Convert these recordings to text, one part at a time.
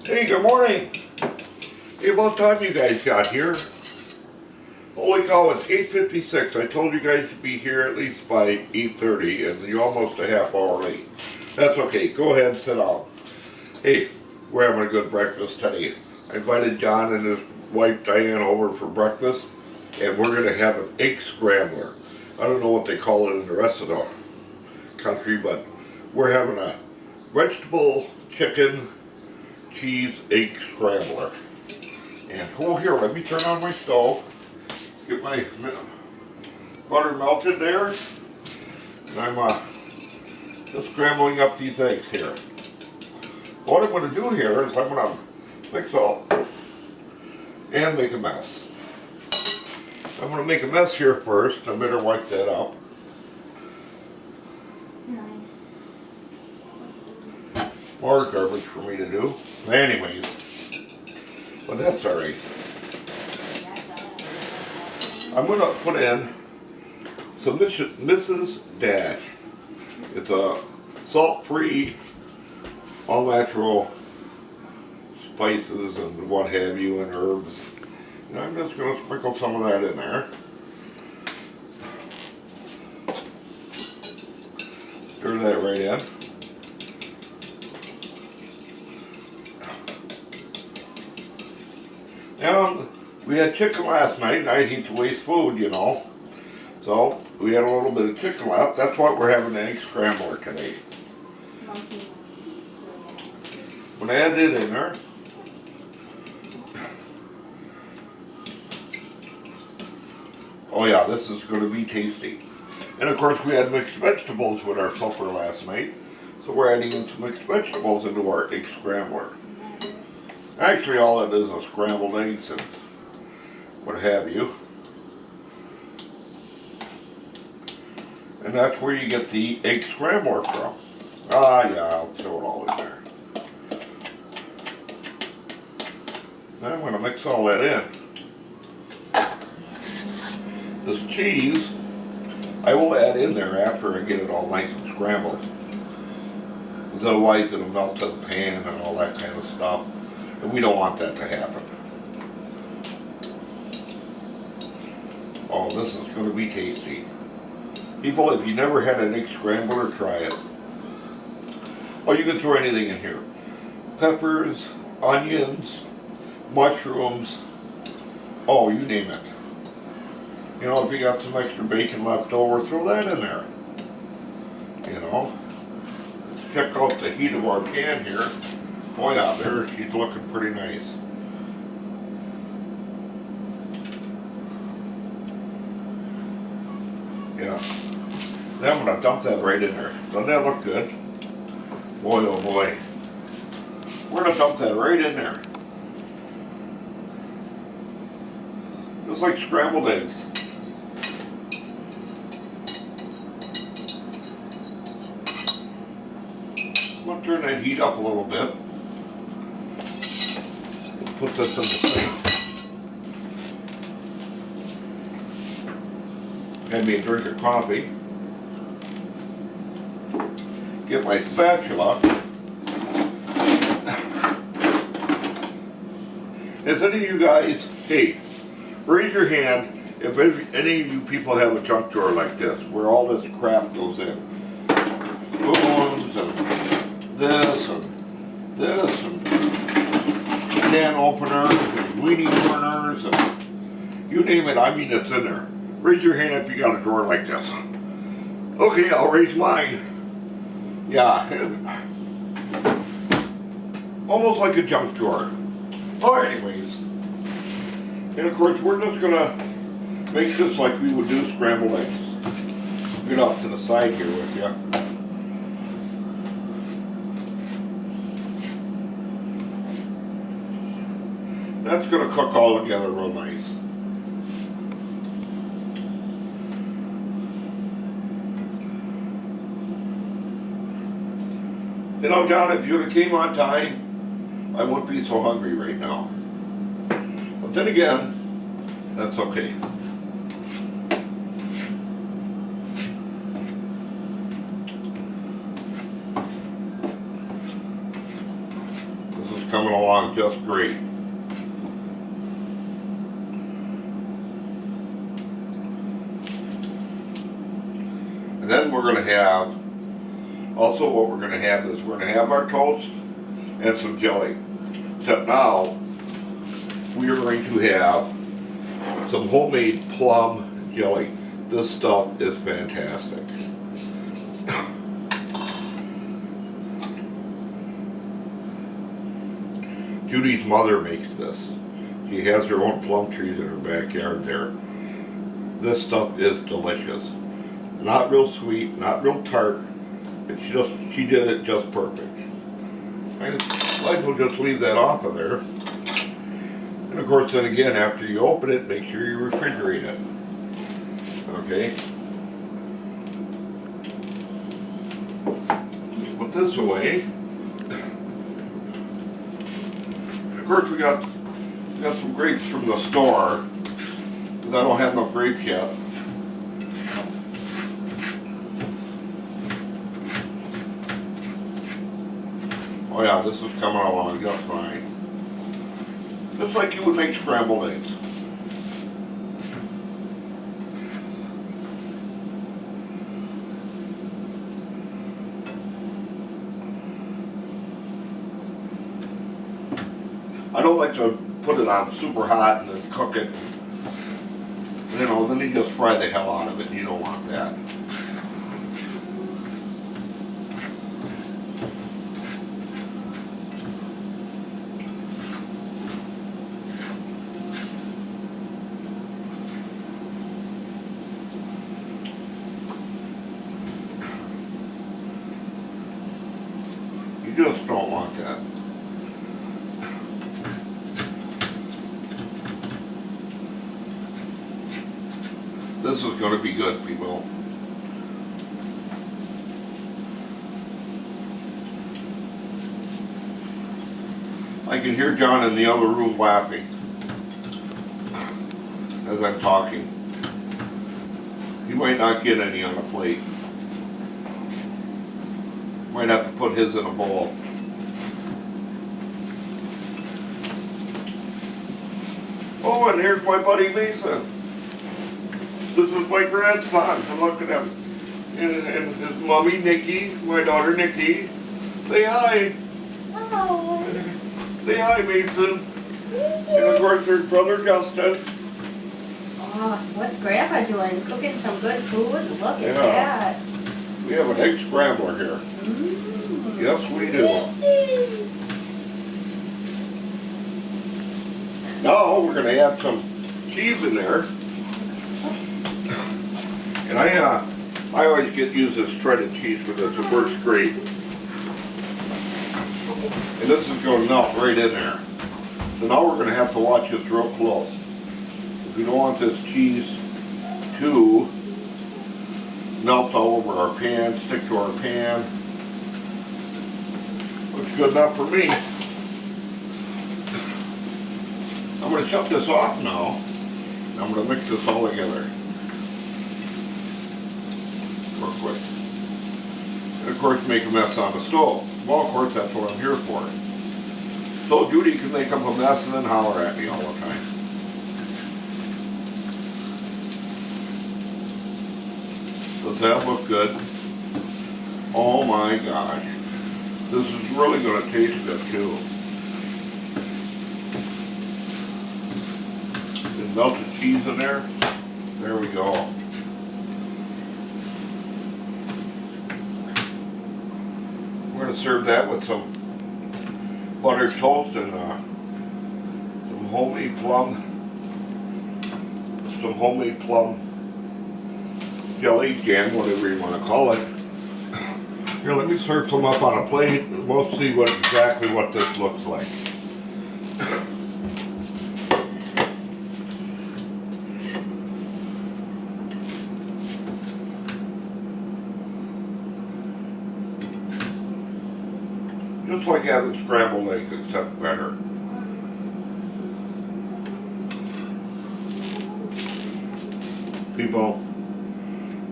Hey, good morning. Hey, about time you guys got here. Holy cow, it's 8:56. I told you guys to be here at least by 8:30, and you're almost a half hour late. That's okay. Go ahead and sit down. Hey, we're having a good breakfast today. I invited John and his wife Diane over for breakfast, and we're going to have an egg scrambler. I don't know what they call it in the rest of the country, but we're having a vegetable, chicken, cheese, egg scrambler. And oh, here, let me turn on my stove, get my butter melted there, and I'm just scrambling up these eggs here. What I'm going to do here is I'm going to mix up and make a mess. I'm going to make a mess here first. I better wipe that up. More garbage for me to do. Anyways, but that's alright. I'm going to put in some Mrs. Dash. It's a salt-free, all-natural spices and what have you and herbs. And I'm just going to sprinkle some of that in there. Stir that right in. And we had chicken last night, and I hate to waste food, you know. So we had a little bit of chicken left. That's why we're having an egg scrambler today. I'm going to add it in there. Oh yeah, this is going to be tasty. And of course we had mixed vegetables with our supper last night. So we're adding in some mixed vegetables into our egg scrambler. Actually all it is scrambled eggs and what have you. And that's where you get the egg scrambler from. Ah yeah, I'll throw it all in there. Now I'm going to mix all that in. This cheese, I will add in there after I get it all nice and scrambled. Otherwise it'll melt to the pan and all that kind of stuff. And we don't want that to happen. Oh, this is going to be tasty. People, if you never had an egg scrambler, try it. Oh, you can throw anything in here. Peppers, onions, mushrooms, oh, you name it. You know, if you got some extra bacon left over, throw that in there. You know. Let's check out the heat of our pan here. Oh yeah, there, she's looking pretty nice. Yeah. Then I'm going to dump that right in there. Doesn't that look good? Boy, oh boy. We're going to dump that right in there. Just like scrambled eggs. I'm going to turn that heat up a little bit. Put this in the sink. Had me a drink of coffee. Get my spatula. If any of you guys, hey, raise your hand if any of you people have a junk drawer like this, where all this crap goes in. Spoons and this and this and can openers and weenie burners and you name it, I mean it's in there. Raise your hand if you got a drawer like this. Okay, I'll raise mine. Yeah. Almost like a junk drawer. Oh, anyways. And of course, we're just gonna make this like we would do scrambled eggs. Get off to the side here with you. That's gonna cook all together real nice. You know, John, if you would have came on time, I wouldn't be so hungry right now. But then again, that's okay. coming along just great. And then we're going to have, also what we're going to have is we're going to have our toast and some jelly. Except now, we are going to have some homemade plum jelly. This stuff is fantastic. Judy's mother makes this. She has her own plum trees in her backyard there. This stuff is delicious. Not real sweet, not real tart. She did it just perfect. I might as well just leave that off of there. And of course, then again, after you open it, make sure you refrigerate it. Okay? Put this away. And of course, we got some grapes from the store, because I don't have no grapes yet. Oh yeah, this is coming along just fine. Just like you would make scrambled eggs. I don't like to put it on super hot and then cook it. You know, then you just fry the hell out of it. You don't want that. You just don't want that. This is going to be good, people. I can hear John in the other room laughing as I'm talking. He might not get any on the plate. Might have to put his in a bowl. Oh, and here's my buddy Mason. This is my grandson, and look at him. And his mommy, Nikki, my daughter, Nikki. Say hi. Hello. Say hi, Mason. And of course, there's brother Justin. Oh, what's Grandpa doing? Cooking some good food? Look at Yeah. that. We have an egg scrambler here. Yes, we do. Now we're going to add some cheese in there. And I always use this shredded cheese for this. It works great. And this is going to melt right in there. So now we're going to have to watch this real close. We don't want this cheese to melt all over our pan, stick to our pan. Looks good enough for me. I'm going to shut this off now. I'm going to mix this all together real quick. And of course make a mess on the stove. Well, of course that's what I'm here for. So Judy can make up a mess and then holler at me all the time. Does that look good? Oh my gosh. This is really going to taste good too. And melted cheese in there. There we go. We're going to serve that with some buttered toast and some homemade plum jelly, jam, whatever you want to call it. Here, let me serve some up on a plate and we'll see exactly what this looks like. Just like having scrambled eggs, except better. People,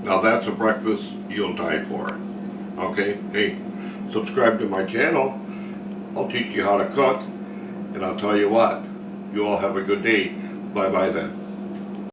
now that's a breakfast you'll die for. Okay, hey, subscribe to my channel I'll teach you how to cook, and I'll tell you what, you all have a good day. Bye-bye then.